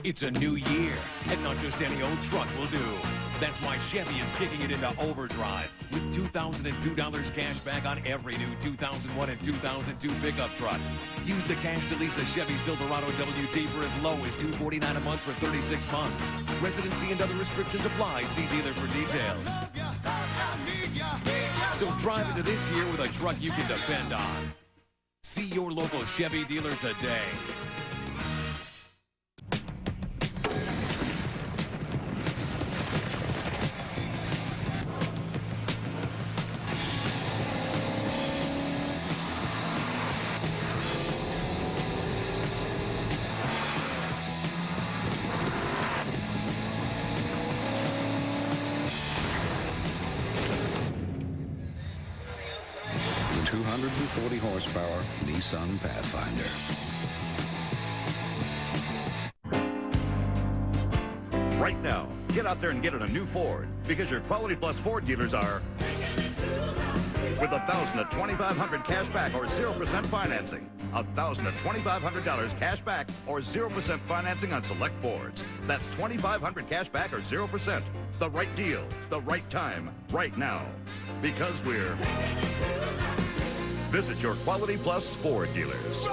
It's a new year, and not just any old truck will do. That's why Chevy is kicking it into overdrive with $2,002 cash back on every new 2001 and 2002 pickup truck. Use the cash to lease a Chevy Silverado WT for as low as $249 a month for 36 months. Residency and other restrictions apply. See dealer for details. So drive into this year with a truck you can depend on. See your local Chevy dealer today. The 240 horsepower Nissan Pathfinder. Right now, get out there and get in a new Ford, because your Quality Plus Ford dealers are with $1,000 to $2,500 cash back or 0% financing. $1,000 to $2,500 cash back or 0% financing on select Fords. That's $2,500 cash back or 0%. The right deal, the right time, right now. Because we're... Visit your Quality Plus Ford dealers.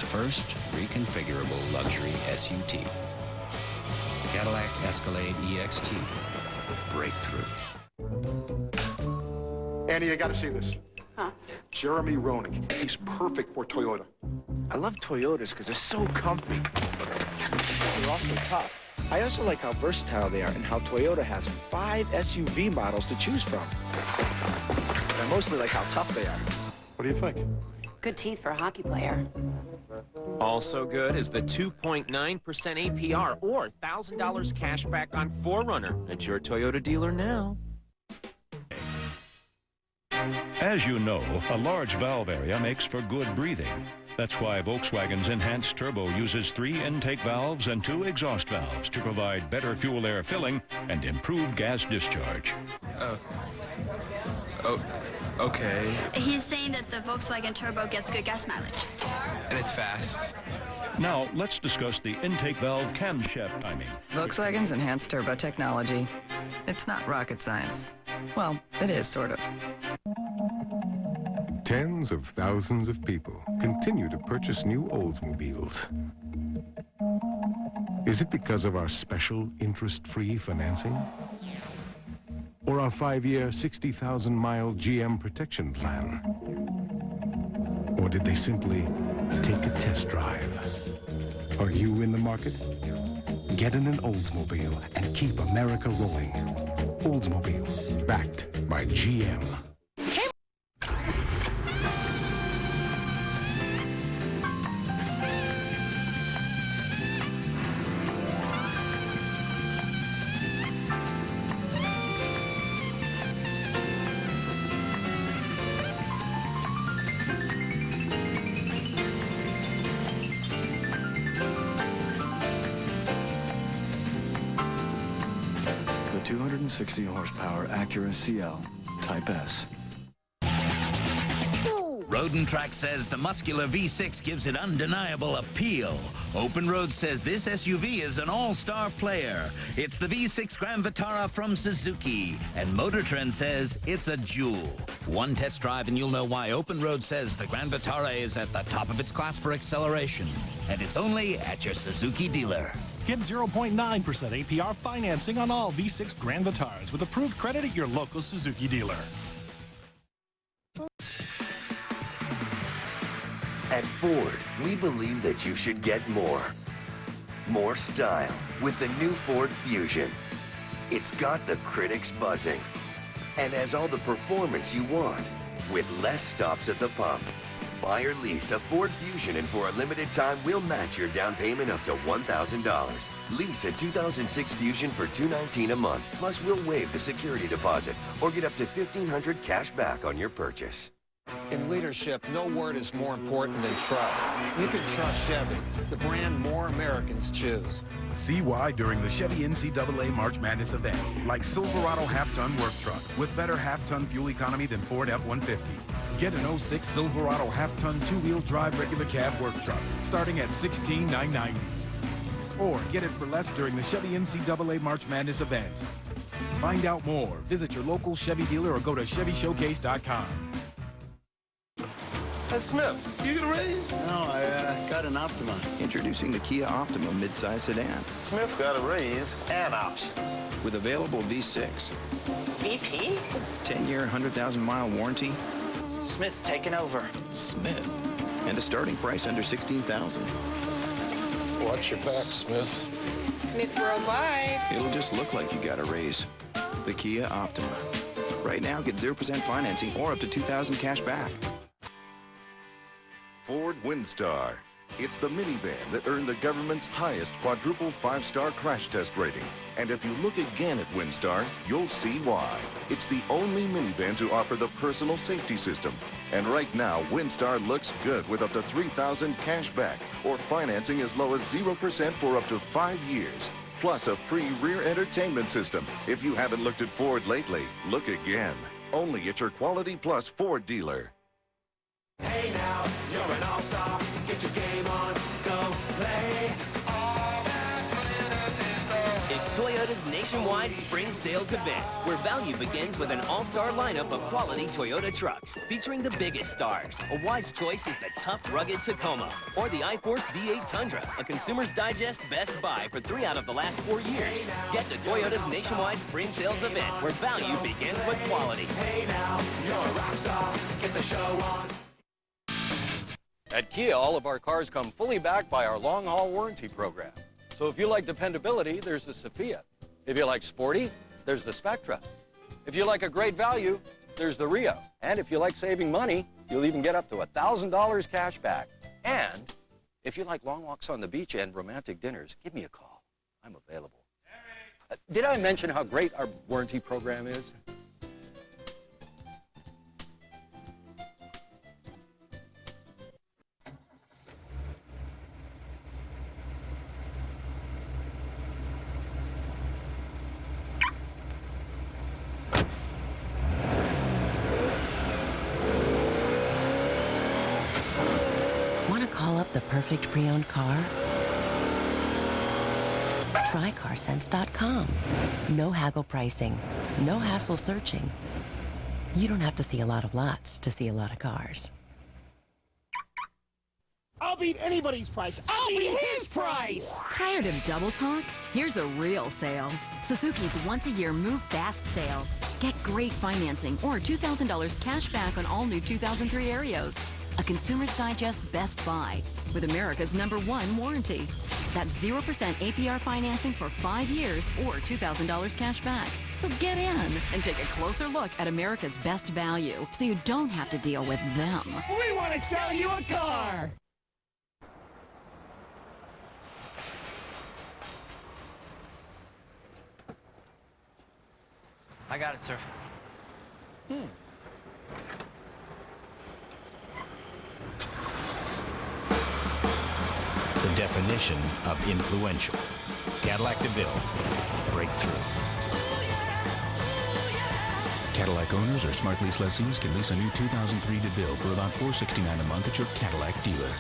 First reconfigurable luxury SUT. Cadillac Escalade EXT. Breakthrough. Annie, I gotta see this. Huh? Jeremy Roenick. He's perfect for Toyota. I love Toyotas because they're so comfy. They're also tough. I also like how versatile they are and how Toyota has 5 SUV models to choose from. But I mostly like how tough they are. What do you think? Good teeth for a hockey player. Also good is the 2.9% APR or $1,000 cash back on 4Runner at your Toyota dealer now. As you know, a large valve area makes for good breathing. That's why Volkswagen's Enhanced Turbo uses 3 intake valves and 2 exhaust valves to provide better fuel air filling and improved gas discharge. Okay. He's saying that the Volkswagen Turbo gets good gas mileage. And it's fast. Now, let's discuss the intake valve camshaft timing. Volkswagen's Enhanced Turbo technology. It's not rocket science. Well, it is, sort of. Tens of thousands of people continue to purchase new Oldsmobiles. Is it because of our special interest-free financing? Or our 5-year, 60,000-mile GM protection plan? Or did they simply take a test drive? Are you in the market? Get in an Oldsmobile and keep America rolling. Oldsmobile, backed by GM. The 260 horsepower Acura CL Type-S. Road and Track says the muscular V6 gives it undeniable appeal. Open Road says this SUV is an all-star player. It's the V6 Grand Vitara from Suzuki. And Motor Trend says it's a jewel. One test drive and you'll know why Open Road says the Grand Vitara is at the top of its class for acceleration. And it's only at your Suzuki dealer. Get 0.9% APR financing on all V6 Grand Vitaras with approved credit at your local Suzuki dealer. At Ford, we believe that you should get more. More style with the new Ford Fusion. It's got the critics buzzing and has all the performance you want with less stops at the pump. buy or lease a Ford Fusion, and for a limited time, we'll match your down payment up to $1,000. Lease a 2006 Fusion for $219 a month. Plus, we'll waive the security deposit or get up to $1,500 cash back on your purchase. In leadership, no word is more important than trust. You can trust Chevy, the brand more Americans choose. See why during the Chevy NCAA March Madness event, like Silverado half-ton work truck with better half-ton fuel economy than Ford F-150. Get an 06 Silverado half-ton two-wheel drive regular cab work truck starting at $16,990. Or get it for less during the Chevy NCAA March Madness event. Find out more. Visit your local Chevy dealer or go to ChevyShowcase.com. Smith, you get a raise? No, I got an Optima. Introducing the Kia Optima midsize sedan. Smith got a raise and options. With available V6. VP? 10-year, 100,000-mile warranty. Smith's taken over. Smith. And a starting price under $16,000. Watch your back, Smith. Smith Worldwide. It'll just look like you got a raise. The Kia Optima. Right now, get 0% financing or up to $2,000 cash back. Ford Windstar. It's the minivan that earned the government's highest quadruple 5-star crash test rating. And if you look again at Windstar, you'll see why. It's the only minivan to offer the personal safety system. And right now, Windstar looks good with up to $3,000 cash back or financing as low as 0% for up to 5 years. Plus a free rear entertainment system. If you haven't looked at Ford lately, look again. Only at your Quality Plus Ford dealer. Hey now, you're an all-star. Get your game on, go play. It's Toyota's nationwide spring sales event, where value begins with an all-star lineup of quality Toyota trucks, featuring the biggest stars. A wise choice is the tough, rugged Tacoma, or the iForce V8 Tundra, a Consumer's Digest Best Buy for 3 out of the last 4 years. Get to Toyota's nationwide spring sales event, where value begins with quality. Hey now, you're a rock star. Get the show on. At Kia, all of our cars come fully backed by our long-haul warranty program. So if you like dependability, there's the Sophia. If you like sporty, there's the Spectra. If you like a great value, there's the Rio. And if you like saving money, you'll even get up to $1,000 cash back. And if you like long walks on the beach and romantic dinners, give me a call. I'm available. Did I mention how great our warranty program is? Call up the perfect pre-owned car? Try CarSense.com. No haggle pricing, no hassle searching. You don't have to see a lot of lots to see a lot of cars. I'll beat anybody's price. I'll beat his price. Tired of double talk? Here's a real sale. Suzuki's once-a-year Move Fast sale. Get great financing or $2,000 cash back on all new 2003 Aerios. A Consumer's Digest Best Buy with America's #1 warranty. That's 0% APR financing for 5 years or $2,000 cash back. So get in and take a closer look at America's best value so you don't have to deal with them. We want to sell you a car. I got it, sir. The definition of influential. Cadillac DeVille. Breakthrough. Cadillac owners or smart lease lessees can lease a new 2003 DeVille for about $469 a month at your Cadillac dealer.